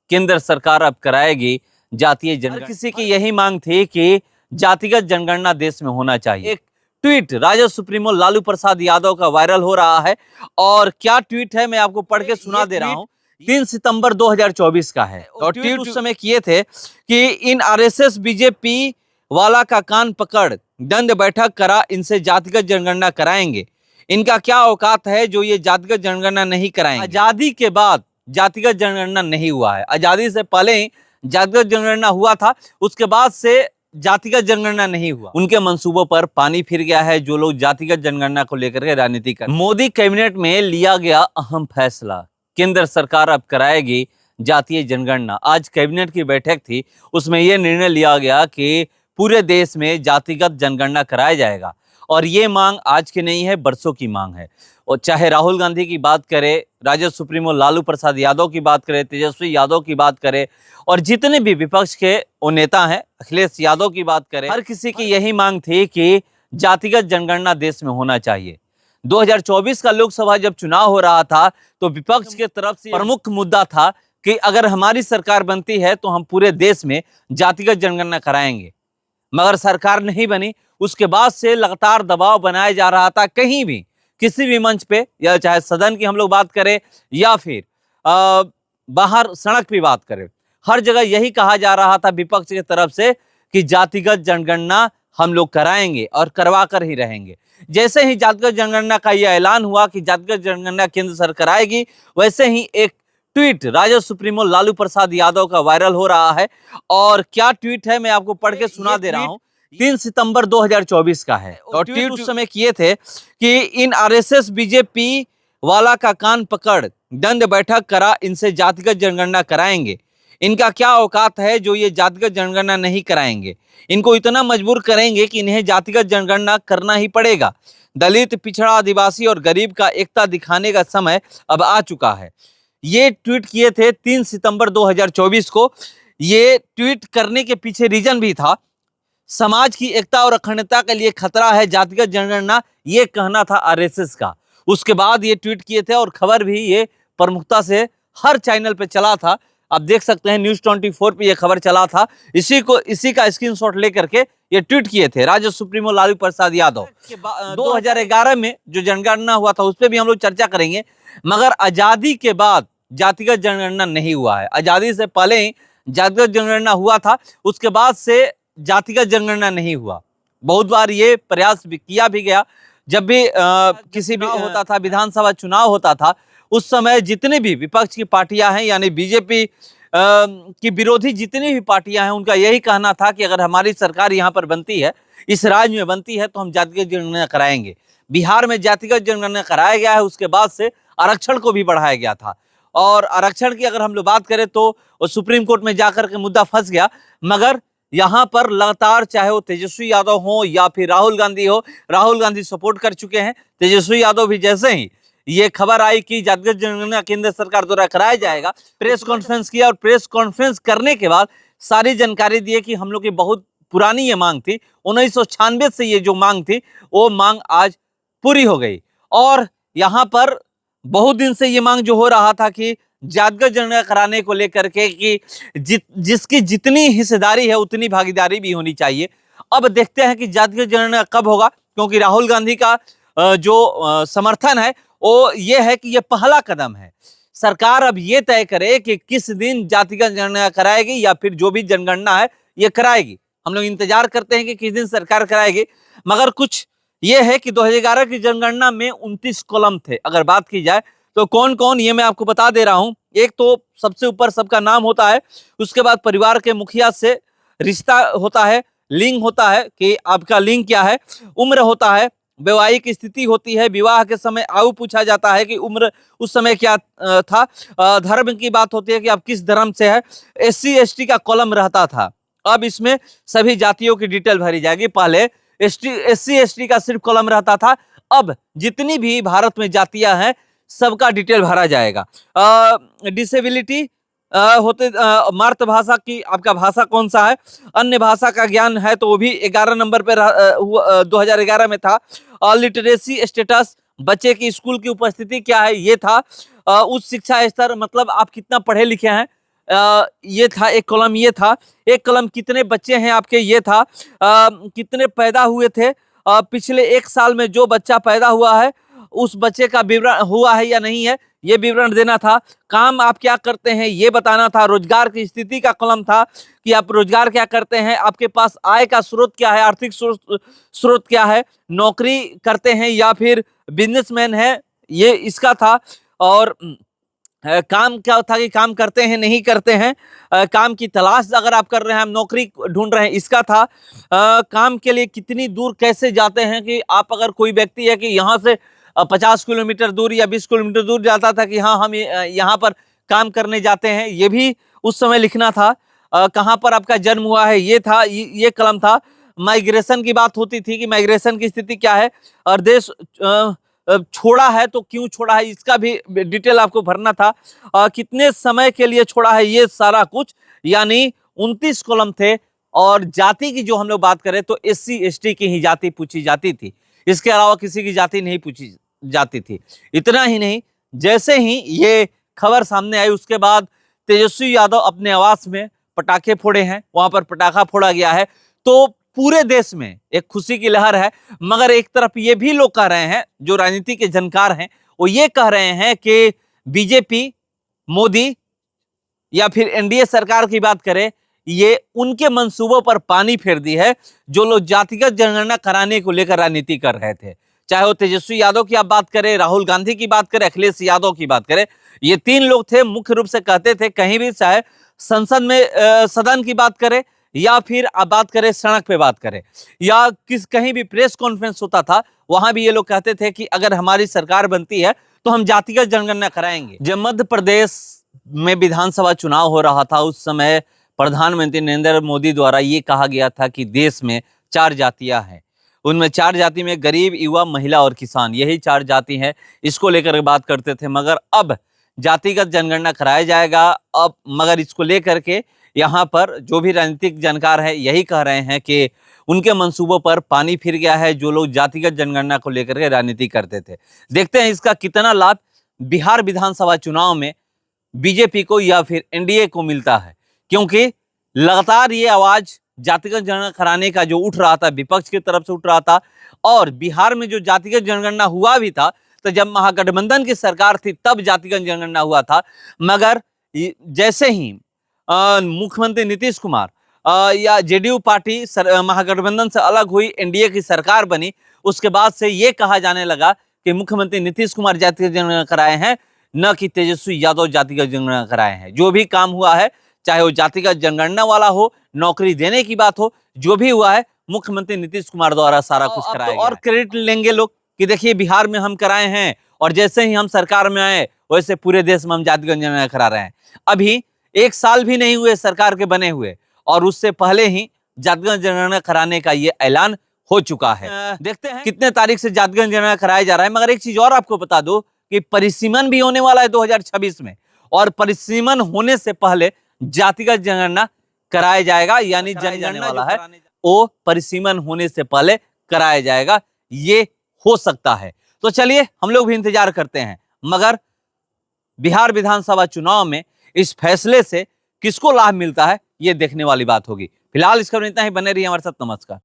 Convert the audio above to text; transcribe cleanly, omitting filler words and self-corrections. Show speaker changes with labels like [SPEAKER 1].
[SPEAKER 1] केंद्र सरकार अब कराएगी जातीय जनगणना। किसी की यही मांग थी कि जातिगत जनगणना देश में होना चाहिए। एक ट्वीट राजद सुप्रीमो लालू प्रसाद यादव का वायरल हो रहा है और क्या ट्वीट है मैं आपको पढ़ के सुना दे रहा हूं। 3 सितंबर 2024 का है और ट्वीट उस समय किए थे कि इन आरएसएस बीजेपी वाला का कान पकड़ दंड बैठक करा, इनसे जातिगत जनगणना कराएंगे। इनका क्या औकात है जो ये जातिगत जनगणना नहीं कराएंगे। आजादी के बाद जातिगत जनगणना नहीं हुआ है, आजादी से पहले ही जातिगत जनगणना हुआ था, उसके बाद से जातिगत जनगणना नहीं हुआ। उनके मंसूबों पर पानी फिर गया है जो लोग जातिगत जनगणना को लेकर के राजनीति कर। मोदी कैबिनेट में लिया गया अहम फैसला, केंद्र सरकार अब कराएगी जातीय जनगणना। आज कैबिनेट की बैठक थी, उसमें यह निर्णय लिया गया कि पूरे देश में जातिगत जनगणना कराया जाएगा और ये मांग आज की नहीं है, बरसों की मांग है। और चाहे राहुल गांधी की बात करें, राजद सुप्रीमो लालू प्रसाद यादव की बात करें, तेजस्वी यादव की बात करें और जितने भी विपक्ष के वो नेता हैं, अखिलेश यादव की बात करें, हर किसी की यही मांग थी कि जातिगत जनगणना देश में होना चाहिए। 2024 का लोकसभा जब चुनाव हो रहा था तो विपक्ष के तरफ से प्रमुख मुद्दा था कि अगर हमारी सरकार बनती है तो हम पूरे देश में जातिगत जनगणना कराएंगे, मगर सरकार नहीं बनी। उसके बाद से लगातार दबाव बनाया जा रहा था, कहीं भी किसी भी मंच पे, या चाहे सदन की हम लोग बात करें या फिर बाहर सड़क पे बात करें, हर जगह यही कहा जा रहा था विपक्ष की तरफ से कि जातिगत जनगणना हम लोग कराएंगे और करवा कर ही रहेंगे। जैसे ही जातिगत जनगणना का यह ऐलान हुआ कि जातिगत जनगणना केंद्र सरकार कराएगी, वैसे ही एक ट्वीट राजद सुप्रीमो लालू प्रसाद यादव का वायरल हो रहा है और क्या ट्वीट है मैं आपको पढ़ के सुना दे रहा हूं। 3 सितंबर 2024 का है और ट्वीट उस समय किए थे कि इन आरएसएस बीजेपी वाला का कान पकड़ दंड बैठक करा, इनसे जातिगत जनगणना कराएंगे। इनका क्या औकात है जो ये जातिगत जनगणना नहीं कराएंगे। इनको इतना मजबूर करेंगे कि इन्हें जातिगत जनगणना करना ही पड़ेगा। दलित, पिछड़ा, आदिवासी और गरीब का एकता दिखाने का समय अब आ चुका है। ये ट्वीट किए थे 3 सितंबर 2024 को। ये ट्वीट करने के पीछे रीजन भी था, समाज की एकता और अखंडता के लिए खतरा है जातिगत जनगणना, ये कहना था आरएसएस का। उसके बाद ये ट्वीट किए थे और खबर भी ये प्रमुखता से हर चैनल पे चला था। आप देख सकते हैं न्यूज़ 24 पे ये खबर चला था। इसी का स्क्रीनशॉट लेकर के ये ट्वीट किए थे राजद सुप्रीमो लालू प्रसाद यादव। 2011 में जो जनगणना हुआ था उस पर भी हम लोग चर्चा करेंगे, मगर आजादी के बाद जातिगत जनगणना नहीं हुआ है। आजादी से पहले ही जातिगत जनगणना हुआ था, उसके बाद से जातिगत जनगणना नहीं हुआ। बहुत बार ये प्रयास भी किया भी गया, जब भी किसी भी होता था, विधानसभा चुनाव होता था, उस समय जितने भी विपक्ष की पार्टियां हैं, यानी बीजेपी की विरोधी जितनी भी पार्टियां हैं, उनका यही कहना था कि अगर हमारी सरकार यहाँ पर बनती है, इस राज्य में बनती है, तो हम जातिगत जनगणना कराएंगे। बिहार में जातिगत जनगणना कराया गया है, उसके बाद से आरक्षण को भी बढ़ाया गया था। और आरक्षण की अगर हम लोग बात करें तो सुप्रीम कोर्ट में जाकर के मुद्दा फंस गया, मगर यहाँ पर लगातार चाहे वो तेजस्वी यादव हो या फिर राहुल गांधी हो, राहुल गांधी सपोर्ट कर चुके हैं। तेजस्वी यादव भी जैसे ही ये खबर आई कि जातिगत जनगणना केंद्र सरकार द्वारा कराया जाएगा, प्रेस कॉन्फ्रेंस किया और प्रेस कॉन्फ्रेंस करने के बाद सारी जानकारी दी कि हम लोग की बहुत पुरानी ये मांग थी, 1996 से ये जो मांग थी वो मांग आज पूरी हो गई। और यहाँ पर बहुत दिन से ये मांग जो हो रहा था कि जातिगत जनगणना कराने को लेकर के कि जिसकी जितनी हिस्सेदारी है उतनी भागीदारी भी होनी चाहिए। अब देखते हैं कि जातिगत जनगणना कब होगा, क्योंकि राहुल गांधी का जो समर्थन है वो ये है कि ये पहला कदम है। सरकार अब ये तय करे कि किस दिन जातिगत जनगणना कराएगी या फिर जो भी जनगणना है ये कराएगी। हम लोग इंतजार करते हैं कि किस दिन सरकार कराएगी, मगर कुछ ये है कि 2011 की जनगणना में 29 कॉलम थे। अगर बात की जाए तो कौन कौन, ये मैं आपको बता दे रहा हूं। एक तो सबसे ऊपर सबका नाम होता है, उसके बाद परिवार के मुखिया से रिश्ता होता है, लिंग होता है कि आपका लिंग क्या है, उम्र होता है, वैवाहिक स्थिति होती है, विवाह के समय आयु पूछा जाता है कि उम्र उस समय क्या था, धर्म की बात होती है कि आप किस धर्म से है, SC ST का कॉलम रहता था। अब इसमें सभी जातियों की डिटेल भरी जाएगी। पहले SC ST का सिर्फ कॉलम रहता था, अब जितनी भी भारत में जातियां हैं सबका डिटेल भरा जाएगा। डिसेबिलिटी होते, मातृभाषा की आपका भाषा कौन सा है, अन्य भाषा का ज्ञान है तो वो भी 11 नंबर पे 2011 में था। लिटरेसी स्टेटस, बच्चे की स्कूल की उपस्थिति क्या है ये था। उच्च शिक्षा स्तर, मतलब आप कितना पढ़े लिखे हैं, ये था एक कॉलम, ये था एक कॉलम कितने बच्चे हैं आपके, ये था कितने पैदा हुए थे पिछले एक साल में, जो बच्चा पैदा हुआ है उस बच्चे का विवरण हुआ है या नहीं है ये विवरण देना था। काम आप क्या करते हैं ये बताना था। रोजगार की स्थिति का कॉलम था कि आप रोजगार क्या करते हैं, आपके पास आय का स्रोत क्या है, आर्थिक स्रोत क्या है, नौकरी करते हैं या फिर बिजनेसमैन है, ये इसका था। और काम क्या था कि काम करते हैं नहीं करते हैं, काम की तलाश अगर आप कर रहे हैं, हम नौकरी ढूंढ रहे हैं, इसका था। काम के लिए कितनी दूर कैसे जाते हैं, कि आप अगर कोई व्यक्ति है कि यहाँ से 50 किलोमीटर दूर या 20 किलोमीटर दूर जाता था कि हाँ हम यहाँ पर काम करने जाते हैं, ये भी उस समय लिखना था। कहाँ पर आपका जन्म हुआ है ये था, ये कलम था। माइग्रेशन की बात होती थी कि माइग्रेशन की स्थिति क्या है, और देश छोड़ा है तो क्यों छोड़ा है इसका भी डिटेल आपको भरना था। कितने समय के लिए छोड़ा है ये सारा कुछ, यानी 29 कॉलम थे। और जाति की जो हम लोग बात करें तो SC ST की ही जाति पूछी जाती थी, इसके अलावा किसी की जाति नहीं पूछी जाती थी। इतना ही नहीं, जैसे ही ये खबर सामने आई उसके बाद तेजस्वी यादव अपने आवास में पटाखे फोड़े हैं, वहां पर पटाखा फोड़ा गया है, तो पूरे देश में एक खुशी की लहर है। मगर एक तरफ ये भी लोग कह रहे हैं, जो राजनीति के जानकार हैं, वो ये कह रहे हैं कि बीजेपी, मोदी या फिर NDA सरकार की बात करें, ये उनके मंसूबों पर पानी फेर दी है, जो लोग जातिगत जनगणना कराने को लेकर राजनीति कर रहे थे। चाहे वो तेजस्वी यादव की आप बात करें, राहुल गांधी की बात करें, अखिलेश यादव की बात करें, ये 3 लोग थे मुख्य रूप से कहते थे, कहीं भी चाहे संसद में सदन की बात करें या फिर आप बात करें सड़क पे बात करें या कहीं भी प्रेस कॉन्फ्रेंस होता था, वहां भी ये लोग कहते थे कि अगर हमारी सरकार बनती है तो हम जातिगत जनगणना कराएंगे। जब मध्य प्रदेश में विधानसभा चुनाव हो रहा था, उस समय प्रधानमंत्री नरेंद्र मोदी द्वारा ये कहा गया था कि देश में 4 जातियां हैं, उनमें 4 जाति में गरीब, युवा, महिला और किसान, यही 4 जाति हैं, इसको लेकर बात करते थे। मगर अब जातिगत जनगणना कराया जाएगा अब, मगर इसको लेकर के यहाँ पर जो भी राजनीतिक जानकार है यही कह रहे हैं कि उनके मंसूबों पर पानी फिर गया है, जो लोग जातिगत जनगणना को लेकर के राजनीति करते थे। देखते हैं इसका कितना लाभ बिहार विधानसभा चुनाव में बीजेपी को या फिर NDA को मिलता है, क्योंकि लगातार ये आवाज जातिगत जनगणना कराने का जो उठ रहा था, विपक्ष की तरफ से उठ रहा था। और बिहार में जो जातिगत जनगणना हुआ भी था, तो जब महागठबंधन की सरकार थी तब जातिगत जनगणना हुआ था। मगर जैसे ही मुख्यमंत्री नीतीश कुमार या JDU पार्टी महागठबंधन से अलग हुई, NDA की सरकार बनी, उसके बाद से ये कहा जाने लगा कि मुख्यमंत्री नीतीश कुमार जातिगत जनगणना कराए हैं, न कि तेजस्वी यादव जातिगत जनगणना कराए हैं। जो भी काम हुआ है, चाहे वो जातिगत जनगणना वाला हो, नौकरी देने की बात हो, जो भी हुआ है मुख्यमंत्री नीतीश कुमार द्वारा सारा कुछ कराया गया। और क्रेडिट लेंगे लोग कि देखिए बिहार में हम कराए हैं, और जैसे ही हम सरकार में आए वैसे पूरे देश में हम जातिगत जनगणना करा रहे हैं। अभी 1 साल भी नहीं हुए सरकार के बने हुए, और उससे पहले ही जातिगत जनगणना कराने का ये ऐलान हो चुका है। देखते हैं कितने तारीख से जातिगत जनगणना कराया जा रहा है। मगर एक चीज और आपको बता दो कि परिसीमन भी होने वाला है 2026 में, और परिसीमन होने से पहले जातिगत जनगणना कराया जाएगा, यानी जनगणना वाला है वो परिसीमन होने से पहले कराया जाएगा, ये हो सकता है। तो चलिए हम लोग भी इंतजार करते हैं। मगर बिहार विधानसभा चुनाव में इस फैसले से किसको लाभ मिलता है ये देखने वाली बात होगी। फिलहाल इस खबर में इतना ही, बने रहिए हमारे साथ। नमस्कार।